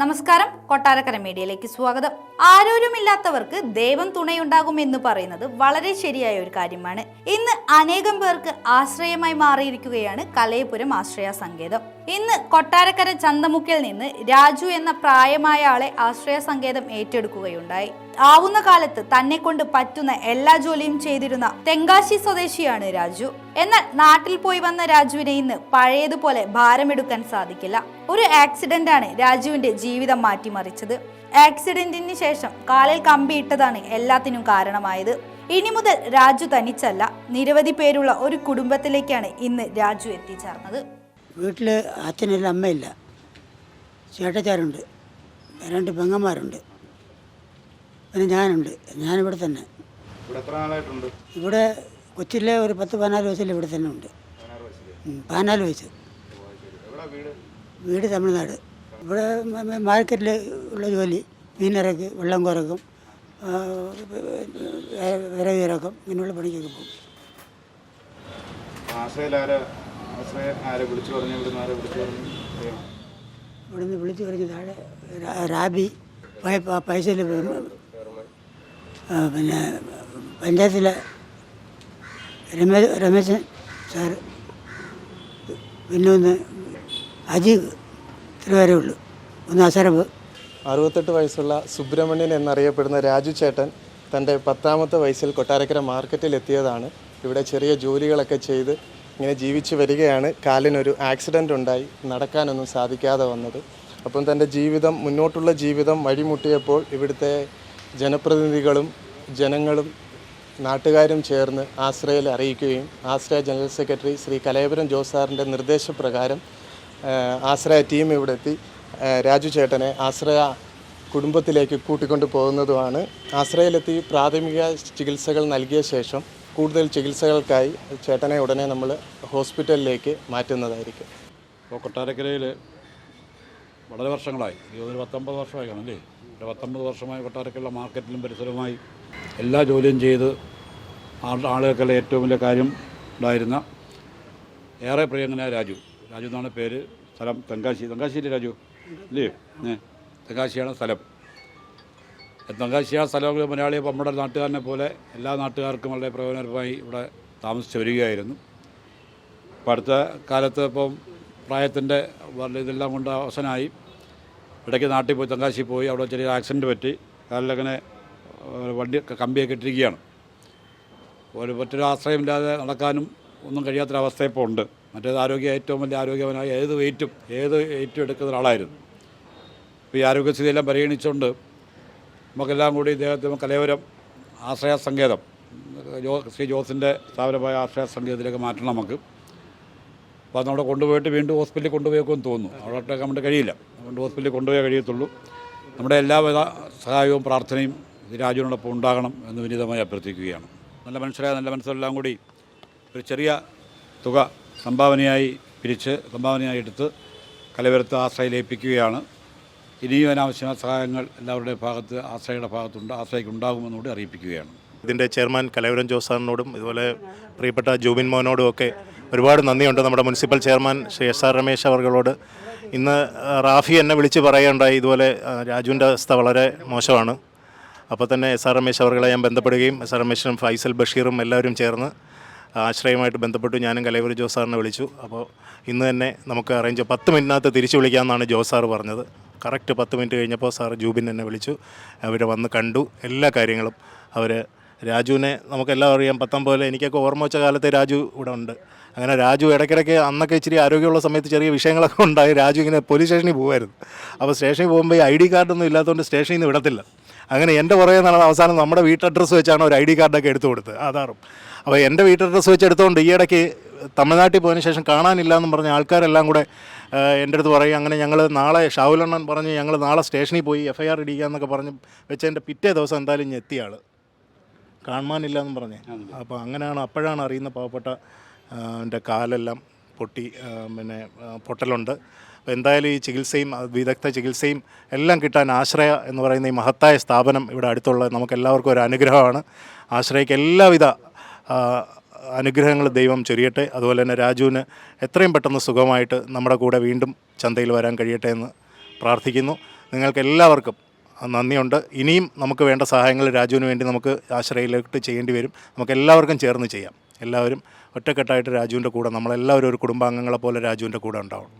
നമസ്കാരം, കൊട്ടാരക്കര മീഡിയയിലേക്ക് സ്വാഗതം. ആരോരുമില്ലാത്തവർക്ക് ദൈവം തുണയുണ്ടാകും എന്ന് പറയുന്നത് വളരെ ശരിയായ ഒരു കാര്യമാണ്. ഇന്ന് അനേകം പേർക്ക് ആശ്രയമായി മാറിയിരിക്കുകയാണ് കലയപുരം ആശ്രയ സങ്കേതം. ഇന്ന് കൊട്ടാരക്കര ചന്തമുക്കിൽ നിന്ന് രാജു എന്ന പ്രായമായ ആളെ ആശ്രയ സങ്കേതം ഏറ്റെടുക്കുകയുണ്ടായി. ആവുന്ന കാലത്ത് തന്നെ കൊണ്ട് പറ്റുന്ന എല്ലാ ജോലിയും ചെയ്തിരുന്ന തെങ്കാശി സ്വദേശിയാണ് രാജു. എന്നാൽ നാട്ടിൽ പോയി വന്ന രാജുവിനെ ഇന്ന് പഴയതുപോലെ ഭാരമെടുക്കാൻ സാധിക്കില്ല. ഒരു ആക്സിഡന്റ് ആണ് രാജുവിന്റെ ജീവിതം മാറ്റിമറിച്ചത്. ആക്സിഡന്റിന് ശേഷം കാലിൽ കമ്പിയിട്ടതാണ് എല്ലാത്തിനും കാരണമായത്. ഇനി മുതൽ രാജു തനിച്ചല്ല, നിരവധി പേരുള്ള ഒരു കുടുംബത്തിലേക്കാണ് ഇന്ന് രാജു എത്തിച്ചേർന്നത്. വീട്ടിൽ അച്ഛനില്ല, അമ്മയില്ല, ചേട്ടച്ചാരുണ്ട്, 2 പെങ്ങന്മാരുണ്ട്, പിന്നെ ഞാനുണ്ട്. ഞാനിവിടെ തന്നെ. ഇവിടെ കൊച്ചിലെ ഒരു 10-14 വയസ്സിൽ ഇവിടെ തന്നെ ഉണ്ട്. 14 വയസ്സ്. വീട് തമിഴ്നാട്. ഇവിടെ മാർക്കറ്റിൽ ഉള്ള ജോലി, മീനിറക്ക്, വെള്ളം കുറക്കും, വിറകിറക്കും, ഇങ്ങനെയുള്ള പണിക്കൊക്കെ പോകും. ഇവിടുന്ന് വിളിച്ചു പറഞ്ഞ് താഴെ റാബി പൈസയിൽ, പിന്നെ പഞ്ചായത്തിലെ രമേശൻ സാറ്, പിന്നെ ഒന്ന് അജീബ്, ഇത്ര വരെ ഉള്ളൂ. ഒന്ന് അസറബ്. 68 വയസ്സുള്ള സുബ്രഹ്മണ്യൻ എന്നറിയപ്പെടുന്ന രാജു ചേട്ടൻ തൻ്റെ 10ാമത്തെ വയസ്സിൽ കൊട്ടാരക്കര മാർക്കറ്റിൽ എത്തിയതാണ്. ഇവിടെ ചെറിയ ജോലികളൊക്കെ ചെയ്ത് ഇങ്ങനെ ജീവിച്ചു വരികയാണ്. കാലിനൊരു ആക്സിഡൻ്റ് ഉണ്ടായി നടക്കാനൊന്നും സാധിക്കാതെ വന്നത്. അപ്പം തൻ്റെ ജീവിതം, മുന്നോട്ടുള്ള ജീവിതം വഴിമുട്ടിയപ്പോൾ ഇവിടുത്തെ ജനപ്രതിനിധികളും ജനങ്ങളും നാട്ടുകാരും ചേർന്ന് ആശ്രയയിൽ അറിയിക്കുകയും ആശ്രയ ജനറൽ സെക്രട്ടറി ശ്രീ കലയപുരം ജോസ് സാറിൻ്റെ നിർദ്ദേശപ്രകാരം ആശ്രയ ടീം ഇവിടെ എത്തി രാജു ചേട്ടനെ ആശ്രയ കുടുംബത്തിലേക്ക് കൂട്ടിക്കൊണ്ടു പോകുന്നതുമാണ്. ആശ്രയയിലെത്തി പ്രാഥമിക ചികിത്സകൾ നൽകിയ ശേഷം കൂടുതൽ ചികിത്സകൾക്കായി ചേട്ടനെ ഉടനെ നമ്മൾ ഹോസ്പിറ്റലിലേക്ക് മാറ്റുന്നതായിരിക്കും. ഇപ്പോൾ കൊട്ടാരക്കരയിൽ വളരെ വർഷങ്ങളായി, 19 വർഷമായി കാണല്ലേ, 19 വർഷമായി കൊട്ടാരക്കരയിലെ മാർക്കറ്റിലും പരിസരവുമായി എല്ലാ ജോലിയും ചെയ്ത് ആളുകൾക്കെല്ലാം ഏറ്റവും വലിയ കാര്യം ഉണ്ടായിരുന്ന ഏറെ പ്രിയങ്കനായ രാജു എന്നാണ് പേര്. സ്ഥലം തെങ്കാശിയിലെ രാജു അല്ലേ? തെങ്കാശിയാണ് സ്ഥലം. തെങ്കാശിയാണ് സ്ഥലം. മലയാളി നമ്മുടെ നാട്ടുകാരനെ പോലെ എല്ലാ നാട്ടുകാർക്കും വളരെ പ്രയോജനകരമായി ഇവിടെ താമസിച്ച് വരികയായിരുന്നു. ഇപ്പോൾ അടുത്ത കാലത്ത് ഇപ്പം പ്രായത്തിൻ്റെ ഇതെല്ലാം കൊണ്ട് അവസാനമായി. ഇടയ്ക്ക് നാട്ടിൽ പോയി, തെങ്കാശി പോയി, അവിടെ ചെറിയ ആക്സിഡൻറ്റ് പറ്റി, കാലിലങ്ങനെ വണ്ടി കമ്പിയൊക്കെ ഇട്ടിരിക്കുകയാണ്. മറ്റൊരു ആശ്രയമില്ലാതെ നടക്കാനും ഒന്നും കഴിയാത്തൊരവസ്ഥ ഇപ്പോൾ ഉണ്ട്. മറ്റേത് ഏറ്റവും വലിയ ആരോഗ്യവനായ ഏത് വെയിറ്റും എടുക്കുന്ന ഒരാളായിരുന്നു. ഇപ്പോൾ ഈ ആരോഗ്യസ്ഥിതിയെല്ലാം പരിഗണിച്ചുകൊണ്ട് നമുക്കെല്ലാം കൂടി ഇദ്ദേഹത്തിന് കലയപുരം ആശ്രയ സങ്കേതം, ശ്രീ ജോസിൻ്റെ സ്ഥാപനമായ ആശ്രയ സങ്കേതത്തിലേക്ക് മാറ്റണം നമുക്ക്. അപ്പോൾ അതവിടെ കൊണ്ടുപോയിട്ട് വീണ്ടും ഹോസ്പിറ്റലിൽ കൊണ്ടുപോയേക്കുമെന്ന് തോന്നുന്നു. അവിടെ നമ്മുടെ കഴിയില്ല, അതുകൊണ്ട് ഹോസ്പിറ്റലിൽ കൊണ്ടുപോയേ കഴിയത്തുള്ളൂ. നമ്മുടെ എല്ലാവിധ സഹായവും പ്രാർത്ഥനയും രാജുവിനോടൊപ്പം ഉണ്ടാകണം എന്ന് വിനീതമായി അഭ്യർത്ഥിക്കുകയാണ്. നല്ല മനുഷ്യരായ നല്ല മനസ്സെല്ലാം കൂടി ഒരു ചെറിയ തുക സംഭാവനയായി എടുത്ത് കലയപുരത്ത് ആശ്രയിലേൽപ്പിക്കുകയാണ്. ഇനിയും അനാവശ്യമായ സഹായങ്ങൾ എല്ലാവരുടെയും ഭാഗത്ത് ആശ്രയയുടെ ഭാഗത്തുണ്ട്, ആശ്രയിക്ക് ഉണ്ടാകുമെന്നുകൂടി അറിയിപ്പിക്കുകയാണ്. ഇതിൻ്റെ ചെയർമാൻ കലയപുരം ജോസ് സാറിനോടും ഇതുപോലെ പ്രിയപ്പെട്ട ജൂബിൻ മോനോടും ഒക്കെ ഒരുപാട് നന്ദിയുണ്ട്. നമ്മുടെ municipal chairman Shri SR Ramesh അവർകളോട് ഇന്ന് റാഫി എന്നെ വിളിച്ച് പറയുകയുണ്ടായി, ഇതുപോലെ രാജുവിൻ്റെ അവസ്ഥ വളരെ മോശമാണ്. അപ്പോൾ തന്നെ SR രമേശ് അവർകളെ ഞാൻ ബന്ധപ്പെടുകയും SR രമേശും ഫൈസൽ ബഷീറും എല്ലാവരും ചേർന്ന് ആശ്രയമായിട്ട് ബന്ധപ്പെട്ടു. ഞാനും കലയപുരം ജോസ് സാറിനെ വിളിച്ചു. അപ്പോൾ ഇന്ന് തന്നെ നമുക്ക് 10 മിനിറ്റിനകത്ത് തിരിച്ചു വിളിക്കാമെന്നാണ് ജോസ് സാറ് പറഞ്ഞത്. കറക്റ്റ് 10 മിനിറ്റ് കഴിഞ്ഞപ്പോൾ സാറ് ജൂബിൻ എന്നെ വിളിച്ചു. അവർ വന്ന് കണ്ടു എല്ലാ കാര്യങ്ങളും. അവർ രാജുവിനെ നമുക്കെല്ലാം അറിയാം, 10 പോലെ എനിക്കൊക്കെ ഓർമ്മ വെച്ച കാലത്തെ രാജു ഇവിടെ ഉണ്ട്. അങ്ങനെ രാജു ഇടയ്ക്കിടയ്ക്ക് അന്നൊക്കെ ഇച്ചിരി ആരോഗ്യമുള്ള സമയത്ത് ചെറിയ വിഷയങ്ങളൊക്കെ ഉണ്ടായി. രാജു ഇങ്ങനെ പോലീസ് സ്റ്റേഷനിൽ പോകുമായിരുന്നു. അപ്പോൾ സ്റ്റേഷനിൽ പോകുമ്പോൾ ഈ ID കാർഡൊന്നും ഇല്ലാത്തതുകൊണ്ട് സ്റ്റേഷനിൽ നിന്ന് വിടത്തില്ല. അങ്ങനെ എൻ്റെ പുറകെ നടന്ന അവസാനം നമ്മുടെ വീട്ടഡ്രസ്സ് വെച്ചാണ് ഒരു ID കാർഡൊക്കെ എടുത്തു കൊടുത്തത്, ആധാറും. അപ്പോൾ എൻ്റെ വീട്ടഡ്രസ്സ് വെച്ച് എടുത്തുകൊണ്ട് ഈ ഇടയ്ക്ക് തമിഴ്നാട്ടിൽ പോയതിന് ശേഷം കാണാനില്ല എന്നും പറഞ്ഞ ആൾക്കാരെല്ലാം കൂടെ എൻ്റെ അടുത്ത് പറയും. അങ്ങനെ ഞങ്ങൾ നാളെ ഷാവുലണ്ണൻ പറഞ്ഞ് ഞങ്ങൾ നാളെ സ്റ്റേഷനിൽ പോയി FIR ഇടിക്കാമെന്നൊക്കെ പറഞ്ഞ് വെച്ചതിൻ്റെ പിറ്റേ ദിവസം എന്തായാലും എത്തിയ ആൾ കാണാനില്ല എന്നും പറഞ്ഞേ. അപ്പോൾ അപ്പോഴാണ് അറിയുന്ന പാവപ്പെട്ട എൻ്റെ കാലെല്ലാം പൊട്ടി, പിന്നെ പൊട്ടലുണ്ട്. അപ്പോൾ എന്തായാലും ഈ ചികിത്സയും വിദഗ്ധ ചികിത്സയും എല്ലാം കിട്ടാൻ ആശ്രയ എന്ന് പറയുന്ന ഈ മഹത്തായ സ്ഥാപനം ഇവിടെ അടുത്തുള്ള നമുക്കെല്ലാവർക്കും ഒരു അനുഗ്രഹമാണ്. ആശ്രയയ്ക്ക് എല്ലാവിധ അനുഗ്രഹങ്ങൾ ദൈവം ചൊരിയട്ടെ. അതുപോലെ തന്നെ രാജുവിന് എത്രയും പെട്ടെന്ന് സുഖമായിട്ട് നമ്മുടെ കൂടെ വീണ്ടും ചന്തയിൽ വരാൻ കഴിയട്ടെ എന്ന് പ്രാർത്ഥിക്കുന്നു. നിങ്ങൾക്ക് എല്ലാവർക്കും നന്ദിയുണ്ട്. ഇനിയും നമുക്ക് വേണ്ട സഹായങ്ങൾ രാജുവിന് വേണ്ടി നമുക്ക് ആശ്രയിലോട്ട് ചെയ്യേണ്ടി വരും. നമുക്ക് എല്ലാവർക്കും ചേർന്ന് ചെയ്യാം. എല്ലാവരും ഒറ്റക്കെട്ടായിട്ട് രാജുവിൻ്റെ കൂടെ, നമ്മളെല്ലാവരും ഒരു കുടുംബാംഗങ്ങളെ പോലെ രാജുവിൻ്റെ കൂടെ ഉണ്ടാവും.